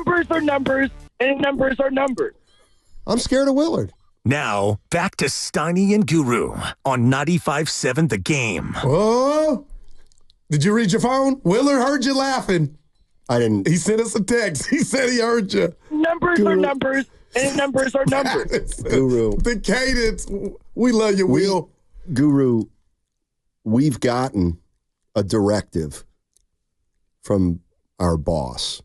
Numbers are numbers, and numbers are numbers. I'm scared of Willard. Now, back to Steiny and Guru on 95.7 The Game. Oh, did you read your phone? Willard heard you laughing. I didn't. He sent us a text. He said he heard you. Numbers are numbers, and numbers are numbers. Guru. The cadence. We love you, Will. Guru, we've gotten a directive from our boss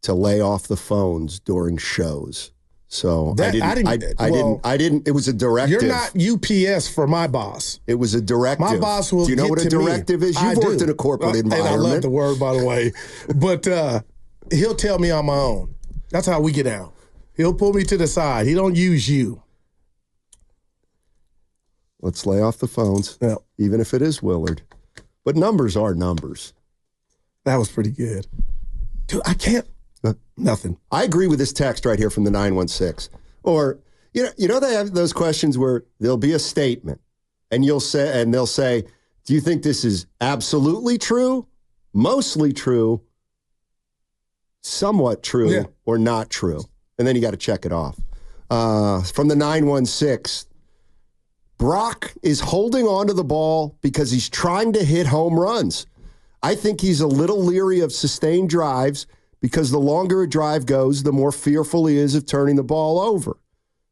to lay off the phones during shows. So I didn't. It was a directive. You're not UPS for my boss. It was a directive. My boss will. Do you know what a directive is? You've worked in a corporate environment. And I love the word, by the way. But he'll tell me on my own. That's how we get out. He'll pull me to the side. He don't use you. Let's lay off the phones, even if it is Willard. But numbers are numbers. That was pretty good. Dude, I can't. Nothing. I agree with this text right here from the 916. Or, you know, they have those questions where there'll be a statement, and they'll say, do you think this is absolutely true, mostly true, somewhat true, or not true? And then you got to check it off. From the 916, Brock is holding onto the ball because he's trying to hit home runs. I think he's a little leery of sustained drives because the longer a drive goes, the more fearful he is of turning the ball over.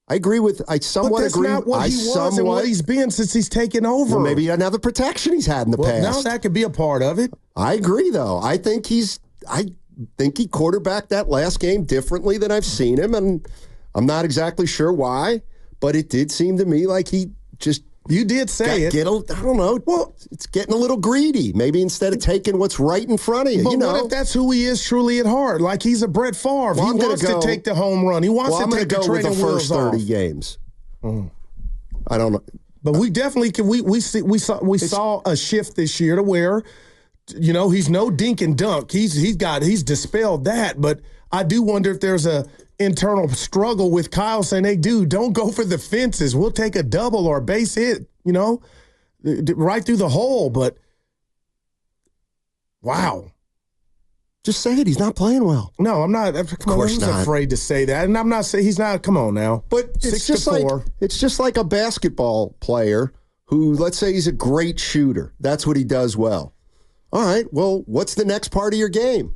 I agree with. I somewhat agree. Not what he was and what he's been since he's taken over. Well, maybe another protection he's had in the past. No, that could be a part of it. I agree, though. I think he quarterbacked that last game differently than I've seen him, and I'm not exactly sure why, but it did seem to me like he just. You did say I don't know. Well, it's getting a little greedy. Maybe instead of taking what's right in front of you. But what if that's who he is truly at heart? Like he's a Brett Favre. He wants to take the home run. He wants to take the training wheels off. I'm going to go with the first 30 games. I don't know. But we definitely can. We saw a shift this year to where, you know, he's no dink and dunk. He's dispelled that. But I do wonder if there's a internal struggle with Kyle saying, hey, dude, don't go for the fences. We'll take a double or a base hit, you know, right through the hole. But, wow. Just say it. He's not playing well. No, I'm not. Of course not. Afraid to say that. And I'm not saying he's not. Come on now. But it's just like a basketball player who, let's say he's a great shooter. That's what he does well. All right, well, what's the next part of your game?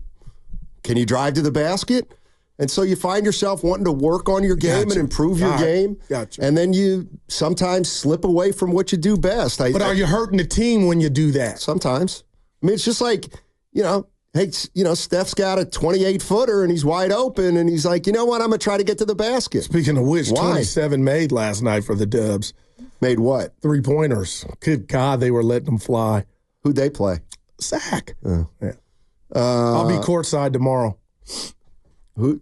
Can you drive to the basket? And so you find yourself wanting to work on your game and improve your game. Gotcha. And then you sometimes slip away from what you do best. But are you hurting the team when you do that? Sometimes. I mean, it's just like, you know, hey, you know, Steph's got a 28-footer and he's wide open and he's like, you know what, I'm going to try to get to the basket. Speaking of which, 27 made last night for the Dubs. Made what? 3-pointers. Good God, they were letting them fly. Who'd they play? Zach. Yeah. I'll be courtside tomorrow. Who?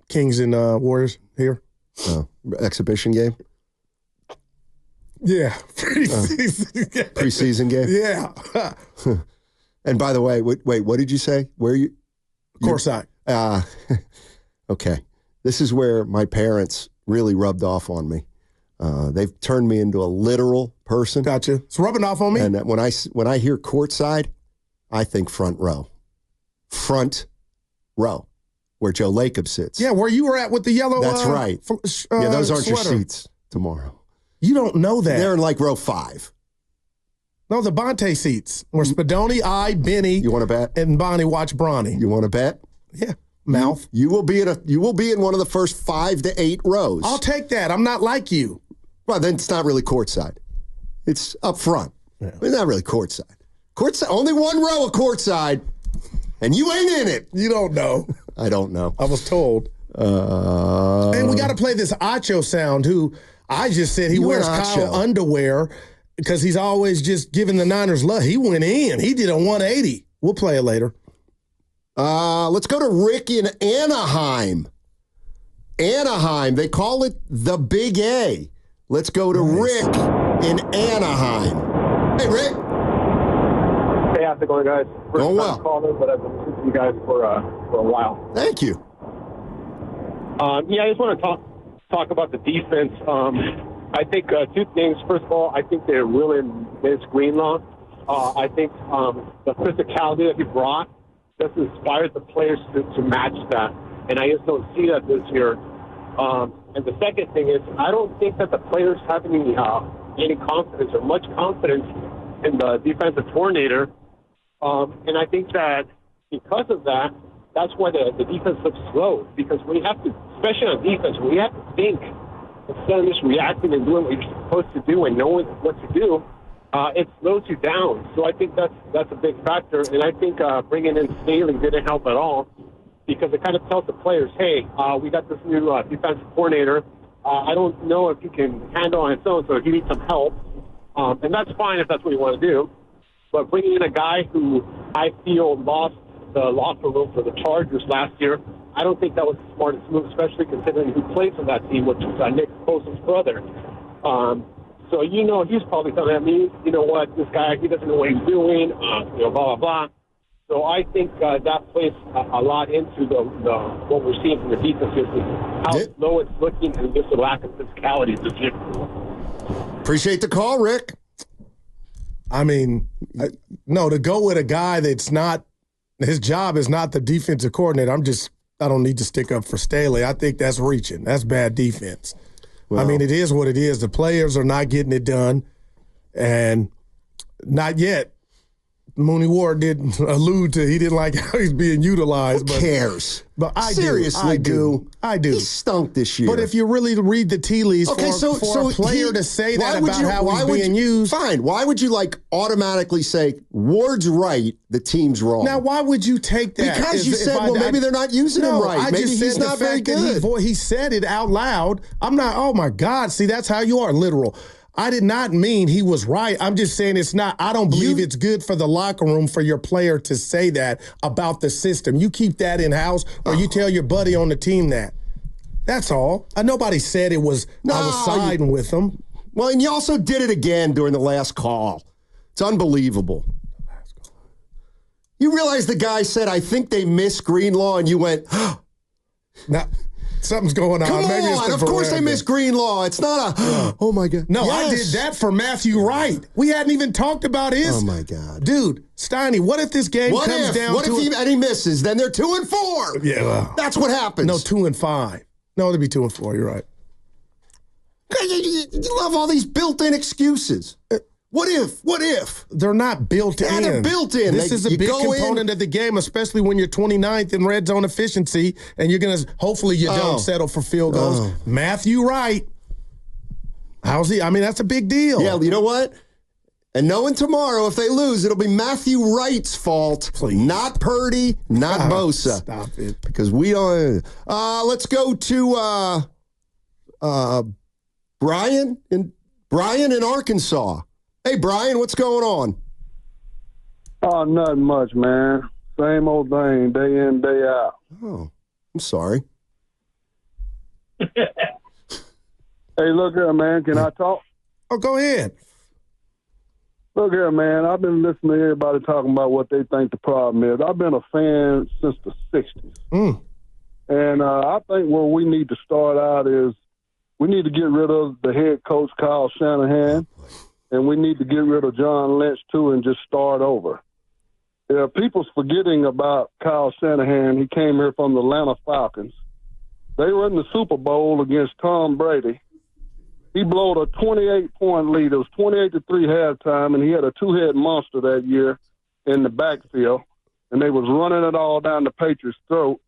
Kings and Warriors here. Exhibition game? Yeah. Preseason game? Yeah. And by the way, wait, what did you say? Where are you? Courtside. Okay. This is where my parents really rubbed off on me. They've turned me into a literal person. Gotcha. It's rubbing off on me. And when I hear courtside, I think front row. Front row, where Joe Lacob sits. Yeah, where you were at with the yellow. That's right. Yeah, those aren't sweater. your seats tomorrow. You don't know that. They're in like row 5. No, the Bonte seats. Where Spadoni, Benny. You want to bet? And Bonnie watch Bronny. You want to bet? Yeah. Mouth. You will be in one of the first 5 to 8 rows. I'll take that. I'm not like you. Well, then it's not really courtside. It's up front. Yeah. It's not really courtside. Courtside, only one row of courtside. And you ain't in it. You don't know. I don't know. I was told. And we got to play this Acho sound, who I just said he wears Kyle underwear because he's always just giving the Niners love. He went in. He did a 180. We'll play it later. Let's go to Rick in Anaheim. Anaheim. They call it the Big A. Let's go to Rick in Anaheim. Hey, Rick. Hey, how's it going, guys? Going well. Called, but I've been listening to you guys for a while. Thank you. I just want to talk about the defense. I think 2 things. First of all, I think they're really miss Greenlaw. I think the physicality that he brought doesn't inspire the players to match that. And I just don't see that this year. And the second thing is, I don't think that the players have any confidence or much confidence in the defensive coordinator. And I think that because of that, that's why the defense looks slow. Because we have to, especially on defense, we have to think instead of just reacting and doing what you're supposed to do and knowing what to do. It slows you down. So I think that's a big factor. And I think bringing in Staley didn't help at all, because it kind of tells the players, hey, we got this new defensive coordinator. I don't know if he can handle on his own, so he needs some help. And that's fine if that's what you want to do. But bringing in a guy who I feel lost the locker room for the Chargers last year, I don't think that was the smartest move, especially considering who plays on that team, which is Nick Bosa's brother. So, he's probably telling me, you know what, this guy, he doesn't know what he's doing, blah, blah, blah. So I think that plays a lot into what we're seeing from the defense, is how slow it's looking and just the lack of physicality this year. Appreciate the call, Rick. I mean, no, to go with a guy that's not, his job is not the defensive coordinator, I don't need to stick up for Staley. I think that's reaching. That's bad defense. Well, I mean, it is what it is. The players are not getting it done, and not yet. Mooney Ward did allude to he didn't like how he's being utilized. Who cares? But I seriously do. I do. He stunk this year. But if you really read the tea leaves for a player to say that about how he's being used. Fine. Why would you automatically say, Ward's right, the team's wrong? Now, why would you take that? Because you said, maybe they're not using him right. Maybe he's not very good. He said it out loud. I'm not, oh my God. See, that's how you are, literal. I did not mean he was right. I'm just saying it's not. I don't believe it's good for the locker room for your player to say that about the system. You keep that in-house, or you tell your buddy on the team that. That's all. Nobody said it was, I was siding with him. Well, and you also did it again during the last call. It's unbelievable. You realize the guy said, I think they missed Greenlaw, and you went, now, something's going on. Come Maybe on, of course they miss Greenlaw. It's not oh my God. No, yes. I did that for Matthew Wright. We hadn't even talked about his. Oh my God. Dude, Steiny, what if this game comes down to What if he misses? Then they're 2-4. Yeah. Well, that's what happens. No, 2-5. No, they'd be 2-4. You're right. You love all these built-in excuses. What if? They're not built in. Yeah, they're built in. This is a big component of the game, especially when you're 29th in red zone efficiency, and you're going to, hopefully you don't settle for field goals. Matthew Wright. How's he? I mean, that's a big deal. Yeah, you know what? And knowing tomorrow, if they lose, it'll be Matthew Wright's fault. Please. Not Purdy, not Bosa. Stop it. Because we don't. Let's go to Brian in Arkansas. Hey, Brian, what's going on? Oh, nothing much, man. Same old thing, day in, day out. Oh, I'm sorry. Hey, look here, man. Can I talk? Oh, go ahead. Look here, man. I've been listening to everybody talking about what they think the problem is. I've been a fan since the 60s. And I think where we need to start out is we need to get rid of the head coach, Kyle Shanahan. And we need to get rid of John Lynch, too, and just start over. People's forgetting about Kyle Shanahan. He came here from the Atlanta Falcons. They were in the Super Bowl against Tom Brady. He blowed a 28-point lead. It was 28-3 halftime, and he had a two-head monster that year in the backfield. And they was running it all down the Patriots' throat.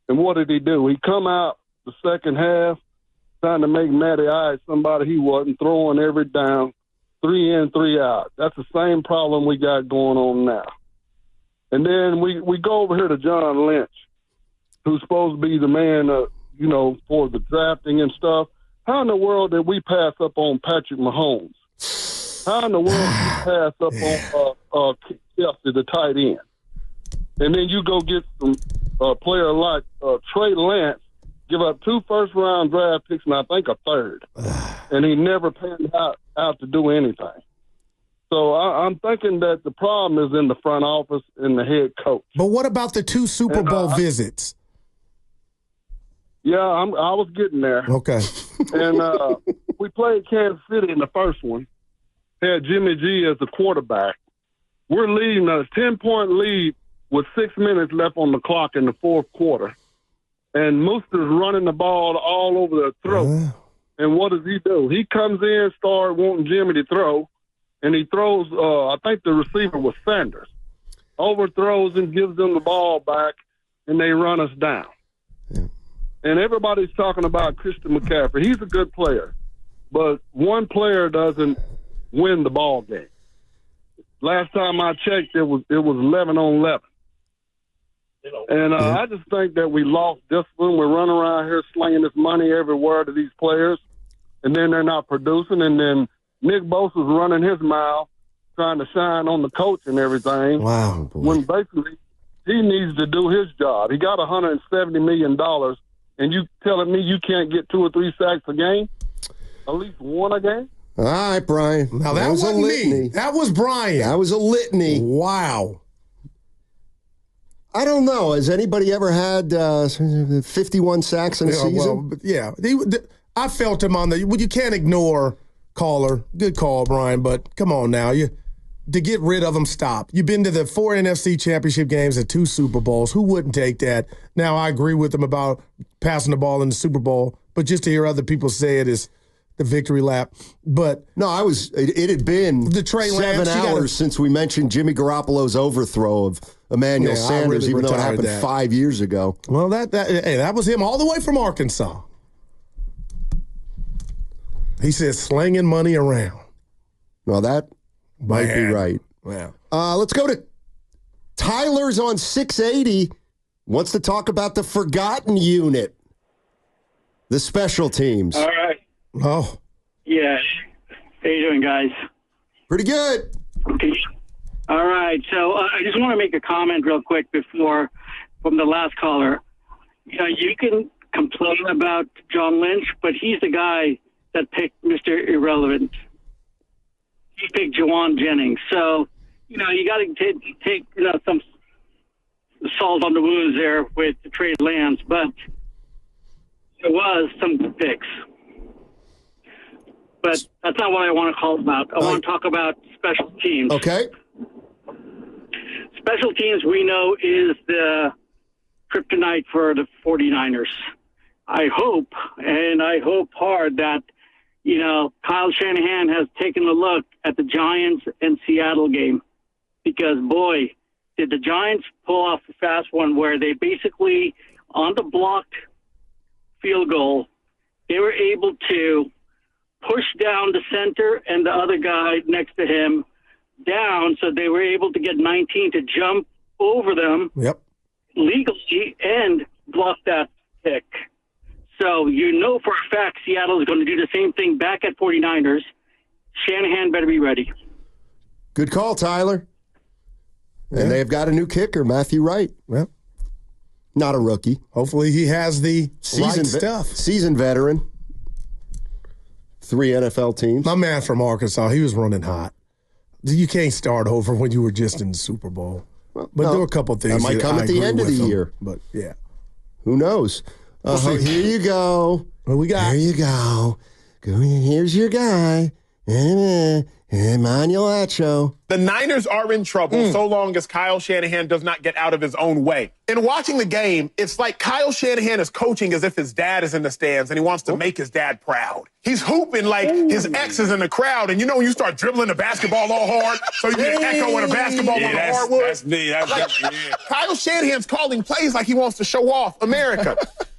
And what did he do? He come out the second half trying to make Matty Ice somebody he wasn't, throwing every down. 3 in, 3 out. That's the same problem we got going on now. And then we go over here to John Lynch, who's supposed to be the man, for the drafting and stuff. How in the world did we pass up on Patrick Mahomes? How in the world did we pass up on Kelsey, the tight end? And then you go get some player like Trey Lance, give up 2 first-round draft picks and I think a third. And he never panned out to do anything. So I'm thinking that the problem is in the front office and the head coach. But what about the 2 Super Bowl visits? Yeah, I was getting there. Okay. And we played Kansas City in the first one. Had Jimmy G as the quarterback. We're leading a 10-point lead with 6 minutes left on the clock in the fourth quarter. And Mooster's running the ball all over their throat. And what does he do? He comes in, start wanting Jimmy to throw, and he throws, I think the receiver was Sanders, overthrows and gives them the ball back, and they run us down. Yeah. And everybody's talking about Christian McCaffrey. He's a good player, but one player doesn't win the ball game. Last time I checked, it was 11-on-11. And I just think that we lost discipline. We're running around here slinging this money everywhere to these players, and then they're not producing. And then Nick Bosa's running his mouth, trying to shine on the coach and everything. Wow, boy. When basically he needs to do his job. He got $170 million, and you telling me you can't get 2 or 3 sacks a game? At least one a game? All right, Brian. Now, that wasn't a litany. me. That was Brian. That was a litany. Wow. I don't know. Has anybody ever had 51 sacks in a season? Well, I felt him on you can't ignore caller. Good call, Brian, but come on now. To get rid of him, stop. You've been to the 4 NFC championship games and 2 Super Bowls. Who wouldn't take that? Now, I agree with him about passing the ball in the Super Bowl, but just to hear other people say it is the victory lap. But no, it had been the Trey 7 hours since we mentioned Jimmy Garoppolo's overthrow of Emmanuel Sanders, even though it happened 5 years ago. Well, that was him all the way from Arkansas. He said slinging money around. Well, that might be right. Wow. Let's go to Tyler's on 680. Wants to talk about the forgotten unit, the special teams. All right. Oh. Yeah. How you doing, guys? Pretty good. Okay. All right. So I just want to make a comment real quick from the last caller. You can complain about John Lynch, but he's the guy that picked Mr. Irrelevant. He picked Jawan Jennings. So, you got to take some salt on the wounds there with the Trey Lance, but there was some good picks. But that's not what I want to call about. I want to talk about special teams. Okay. Special teams, we know, is the kryptonite for the 49ers. I hope hard that, Kyle Shanahan has taken a look at the Giants and Seattle game. Because, boy, did the Giants pull off a fast one where they basically, on the blocked field goal, they were able to push down the center and the other guy next to him down, so they were able to get 19 to jump over them legally and block that kick. So for a fact Seattle is going to do the same thing back at 49ers. Shanahan better be ready. Good call, Tyler. And they've got a new kicker, Matthew Wright. Yep. Not a rookie. Hopefully he has the right stuff. Seasoned veteran. 3 NFL teams. My man from Arkansas, he was running hot. You can't start over when you were just in the Super Bowl. But there were a couple of things that might come at the end of the year. But, yeah. Who knows? Here you go. What we got? Here you go. Here's your guy. Emmanuel Acho. The Niners are in trouble so long as Kyle Shanahan does not get out of his own way. In watching the game, it's like Kyle Shanahan is coaching as if his dad is in the stands and he wants to make his dad proud. He's hooping like his ex is in the crowd, and you start dribbling the basketball all hard so you get an echo in a basketball on the hardwood. That's me. Kyle Shanahan's calling plays like he wants to show off America.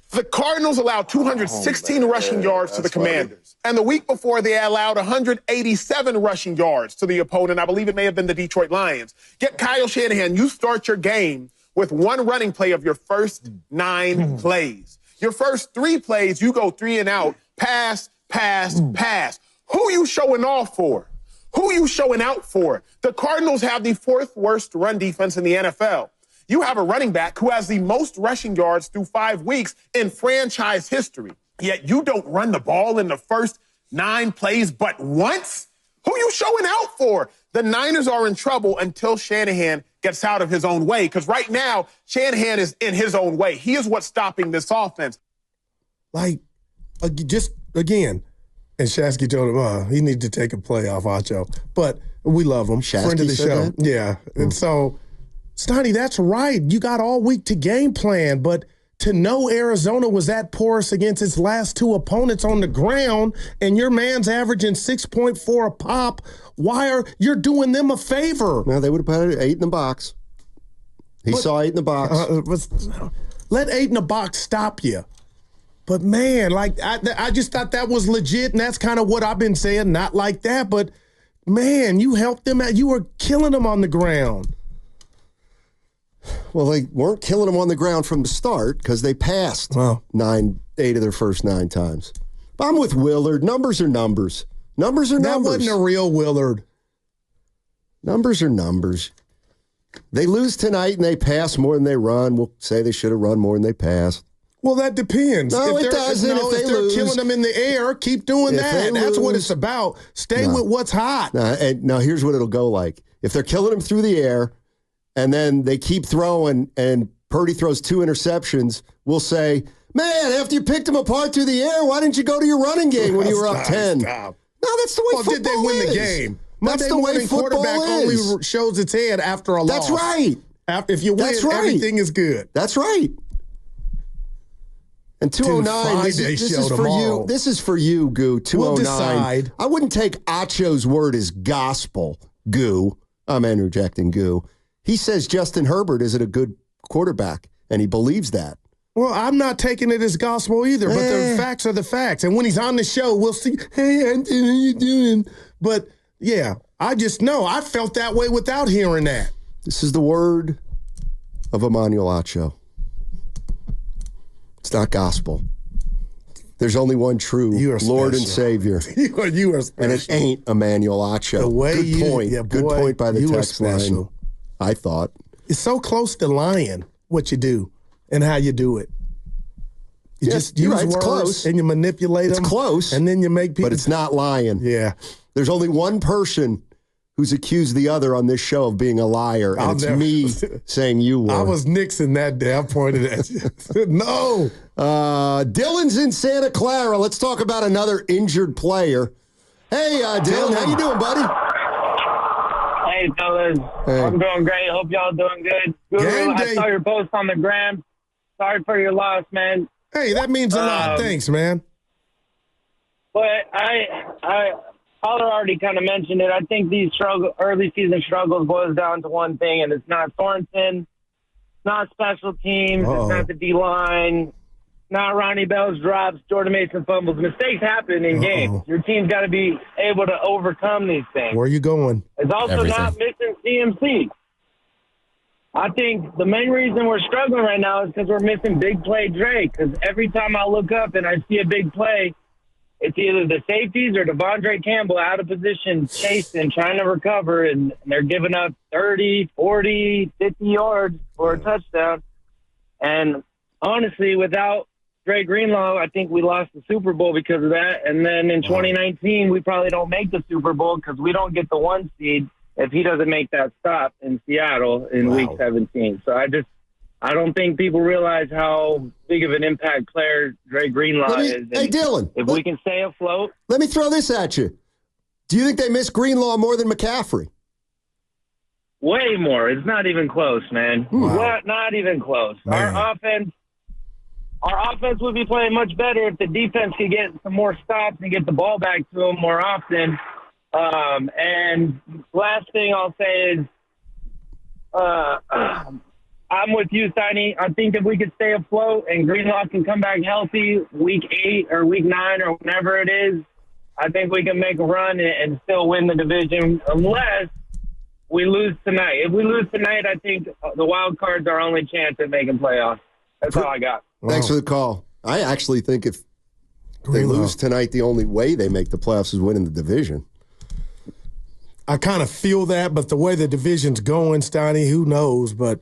The Cardinals allowed 216 rushing yards to the Commanders. And the week before, they allowed 187 rushing yards to the opponent. I believe it may have been the Detroit Lions. Get Kyle Shanahan, you start your game with one running play of your first 9 plays. Your first 3 plays, you go 3 and out, pass, pass, pass. Who you showing off for? Who you showing out for? The Cardinals have the 4th worst run defense in the NFL. You have a running back who has the most rushing yards through 5 weeks in franchise history. Yet you don't run the ball in the first 9 plays but once? Who you showing out for? The Niners are in trouble until Shanahan gets out of his own way, because right now, Shanahan is in his own way. He is what's stopping this offense. Just again, and Shasky told him he needed to take a play off Acho. But we love him. Shasky friend of the said show. That? Yeah. And so Steiny, that's right. You got all week to game plan, but to know Arizona was that porous against its last two opponents on the ground, and your man's averaging 6.4 a pop, you're doing them a favor? Now, they would have put 8 in the box. He saw 8 in the box. Let 8 in the box stop you. But, man, I just thought that was legit, and that's kind of what I've been saying. Not like that, but, man, you helped them out. You were killing them on the ground. Well, they weren't killing them on the ground from the start because they passed 8 of their first 9 times. But I'm with Willard. Numbers are numbers. Numbers are numbers. That wasn't a real Willard. Numbers are numbers. They lose tonight and they pass more than they run. We'll say they should have run more than they passed. Well, that depends. No, it doesn't. If they're killing them in the air, keep doing that. That's what it's about. Stay with what's hot. Now, here's what it'll go like. If they're killing them through the air and then they keep throwing and Purdy throws 2 interceptions, we'll say, man, after you picked them apart through the air, why didn't you go to your running game when you were up 10? Stop. No, that's the way football is. Did they win the game? That's the way football quarterback is. Only shows its head after a loss. That's right. If you win, everything is good. That's right. And 209, this is for you. This is for you, Goo. 209. We'll decide. I wouldn't take Acho's word as gospel, Goo. I'm interjecting, Goo. He says Justin Herbert isn't a good quarterback, and he believes that. Well, I'm not taking it as gospel either, but the facts are the facts. And when he's on the show, we'll see, hey, Anthony, how you doing? But, yeah, I just know. I felt that way without hearing that. This is the word of Emmanuel Acho. It's not gospel. There's only one true Lord and Savior. you are special. And it ain't Emmanuel Acho. Good point. Good point by the text line. I thought. It's so close to lying what you do and how you do it. You just use words and you manipulate them. It's close. And then you make people. But it's not lying. Yeah. There's only one person who's accused the other on this show of being a liar, and it's me saying you were. I was Nixon that day. I pointed at you. No. Dylan's in Santa Clara. Let's talk about another injured player. Hey, Dylan, how you doing, buddy? Hey, fellas. Hey. I'm doing great. Hope y'all doing good. Guru, I saw your post on the gram. Sorry for your loss, man. Hey, that means a lot. Thanks, man. But Pollard already kind of mentioned it. I think these early season struggles boils down to one thing, and it's not Sorensen, not special teams, it's not the D-line, not Ronnie Bell's drops, Jordan Mason fumbles. Mistakes happen in games. Your team's got to be able to overcome these things. Where are you going? It's also not missing CMC. I think the main reason we're struggling right now is because we're missing big play Dre, because every time I look up and I see a big play, it's either the safeties or Devondre Campbell out of position, chasing, trying to recover, and they're giving up 30, 40, 50 yards for a touchdown. And honestly, without Dre Greenlaw, I think we lost the Super Bowl because of that. And then in 2019, we probably don't make the Super Bowl because we don't get the 1 seed if he doesn't make that stop in Seattle in Week 17. So I don't think people realize how big of an impact player Dre Greenlaw is. Hey, Dylan. If we can stay afloat. Let me throw this at you. Do you think they miss Greenlaw more than McCaffrey? Way more. It's not even close, man. Not even close. Man. Our offense would be playing much better if the defense could get some more stops and get the ball back to them more often. And last thing I'll say is I'm with you, Steiny. I think if we could stay afloat and Greenlaw can come back healthy Week 8 or Week 9 or whenever it is, I think we can make a run and still win the division unless we lose tonight. If we lose tonight, I think the wild card's our only chance at making playoffs. That's all I got. Thanks for the call. I actually think if they lose tonight, the only way they make the playoffs is winning the division. I kind of feel that, but the way the division's going, Steiny, who knows? But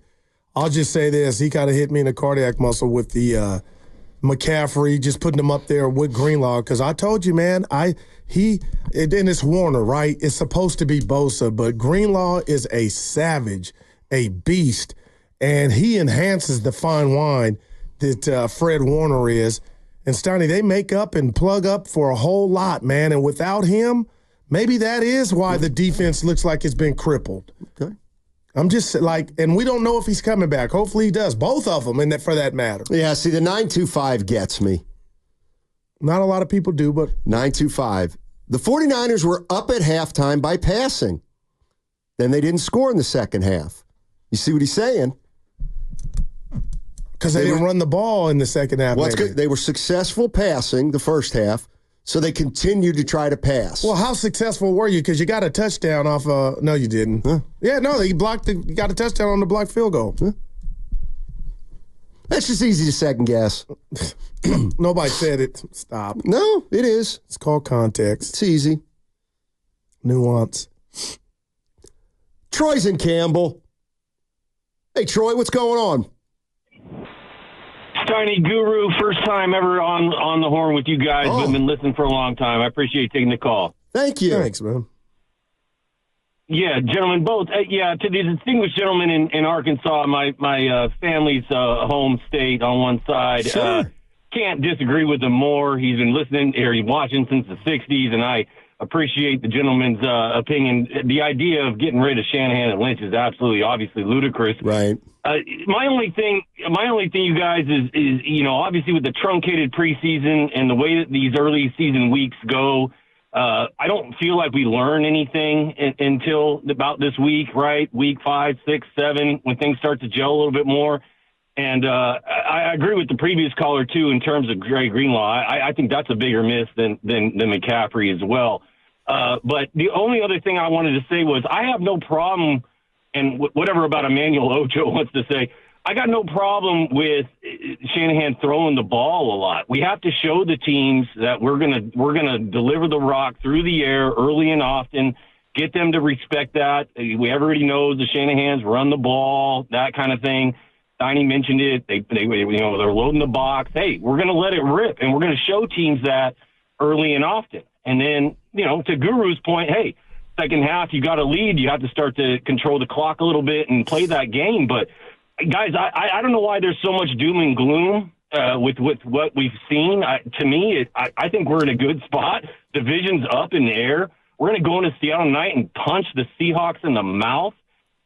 I'll just say this. He kind of hit me in the cardiac muscle with the McCaffrey, just putting him up there with Greenlaw. Because I told you, man, and it's Warner, right? It's supposed to be Bosa, but Greenlaw is a savage, a beast, and he enhances the fine wine that Fred Warner is. And, Steiny, they make up and plug up for a whole lot, man. And without him, maybe that is why the defense looks like it's been crippled. Okay. I'm just like, and we don't know if he's coming back. Hopefully he does. Both of them, and for that matter. Yeah, see, the 925 gets me. Not a lot of people do, but 925. The 49ers were up at halftime by passing. Then they didn't score in the second half. You see what he's saying? Because they didn't run the ball in the second half. Well, it's good. They were successful passing the first half, so they continued to try to pass. Well, how successful were you? Because you got a touchdown off no, you didn't. Huh? Yeah, no, you got a touchdown on the blocked field goal. Huh? That's just easy to second guess. Nobody said it. Stop. No, it is. It's called context. It's easy. Nuance. Troy's in Campbell. Hey, Troy, what's going on? Steiny Guru, first time ever on the horn with you guys. Oh. I've been listening for a long time. I appreciate you taking the call. Thank you. Thanks, man. Yeah, gentlemen, both. To the distinguished gentlemen in Arkansas, my family's home state on one side. Sure. Can't disagree with him more. He's been listening or he's watching since the 60s, and I appreciate the gentleman's opinion. The idea of getting rid of Shanahan and Lynch is absolutely, obviously ludicrous. Right. My only thing, you guys, is obviously with the truncated preseason and the way that these early season weeks go, I don't feel like we learn anything until about this week, right? Week 5, 6, 7, when things start to gel a little bit more. And I agree with the previous caller, too, in terms of Dre Greenlaw. I think that's a bigger miss than McCaffrey as well. But the only other thing I wanted to say was I have no problem, and whatever about Emmanuel Ocho wants to say, I got no problem with Shanahan throwing the ball a lot. We have to show the teams that we're gonna deliver the rock through the air early and often, get them to respect that. Everybody knows the Shanahans run the ball, that kind of thing. Steiny mentioned it. They're loading the box. Hey, we're going to let it rip, and we're going to show teams that early and often. And then, to Guru's point, hey, second half, you got a lead. You have to start to control the clock a little bit and play that game. But, guys, I don't know why there's so much doom and gloom with what we've seen. To me, I think we're in a good spot. Division's up in the air. We're going to go into Seattle tonight and punch the Seahawks in the mouth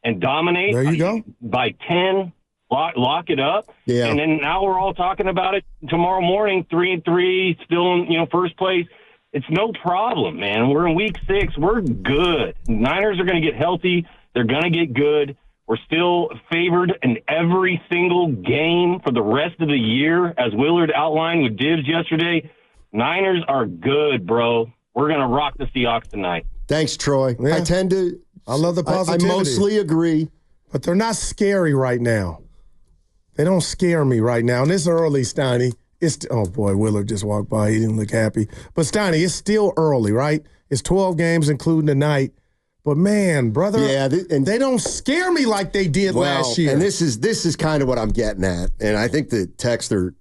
and dominate. There you go. By 10. Lock it up. Yeah. And then now we're all talking about it tomorrow morning, 3-3, still in first place. It's no problem, man. We're in week 6. We're good. Niners are going to get healthy. They're going to get good. We're still favored in every single game for the rest of the year, as Willard outlined with Dibs yesterday. Niners are good, bro. We're going to rock the Seahawks tonight. Thanks, Troy. Yeah. I love the positivity. I mostly agree. But they're not scary right now. They don't scare me right now. And it's early, Steiny. Oh, boy, Willard just walked by. He didn't look happy. But, Steiny, it's still early, right? It's 12 games, including tonight. But, man, brother, and they don't scare me like they did last year. And this is kind of what I'm getting at. And I think the texter,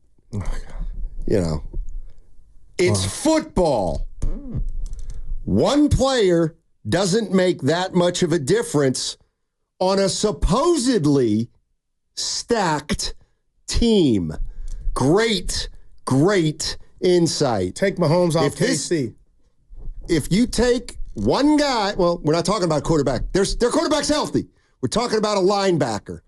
it's football. One player doesn't make that much of a difference on a supposedly stacked team. Great insight. Take Mahomes off KC. If you take one guy, well, we're not talking about quarterback. Their quarterback's healthy. We're talking about a linebacker.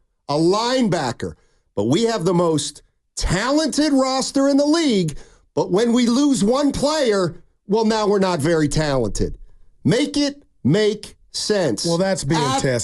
But we have the most talented roster in the league. But when we lose one player, well, now we're not very talented. Make it make sense. Well, that's being tested.